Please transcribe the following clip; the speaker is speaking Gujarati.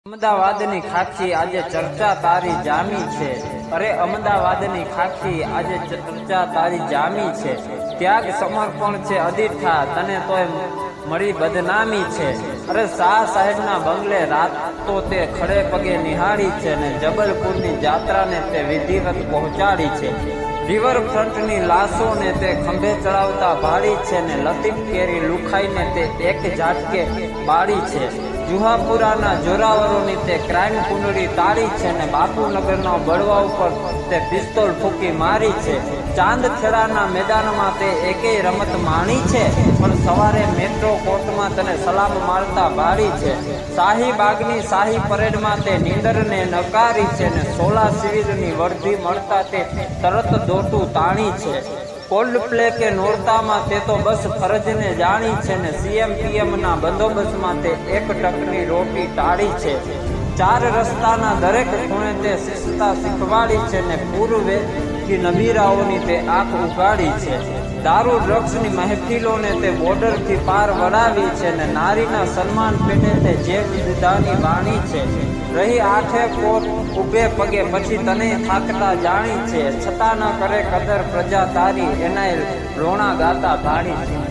અમદાવાદની ખાખી આજે ચર્ચા તારી જામી છે. અરે અમદાવાદની ખાખી આજે ચર્ચા તારી જામી છે. ત્યાગ સમર્પણ છે અદીઠા, તને તોય મળી બદનામી છે. અરે શાહ સાહેબના બંગલે રાતો તે ખડે પગે નિહાળી છે ને જબલપુરની જાત્રાને તે વિધિવત પહોંચાડી છે. રિવરફ્રન્ટની લાશોને તે ખંભે ચડાવતા ભાળી છે ને લતીફ કેરી લુખાઈને તે એક ઝાટકે બાળી છે. જુહાપુરાના જોરાવરોની તે ક્રાઇમ કુંડળી તાળી છે ને બાપુનગરના બળવા ઉપર તે પિસ્તોલ ફૂંકી મારી છે. ચાંદ ખેડાના મેદાનમાં તે એકેય રમત માણી છે, પણ સવારે મેટ્રો કોર્ટમાં તને સલામ મારતા ભાળી છે. શાહી બાગની શાહી પરેડમાં તે નીંદરને નકારી છે ને સોલા સિવિલની વર્ધી મળતા તે તરત દોટું તાણી છે. કોલ્ડ પ્લે કે નોરતામાં તે તો બસ ફરજને જાણી છે ને સીએમ પીએમના બંદોબસ્તમાં તે એક ટકની રોટી ટાળી છે. ચાર રસ્તાના દરેક ખૂણે તે શિસ્તતા શીખવાડી છે ને પૂર્વેથી નબીરાઓની તે આંખ ઉગાડી છે. દારૂ ડ્રગ્સની મહેફિલોને તે બોર્ડરથી પાર વડાવી છે ને નારીના સન્માન પેટે તે જે વિધાની વાણી છે. રહી આઠે કોટ ઉભે પગે પછી તને થાકતા જાણી છે, છતાં ન કરે કદર પ્રજા તારી એનાય રોણા ગાતા ભાણી છે.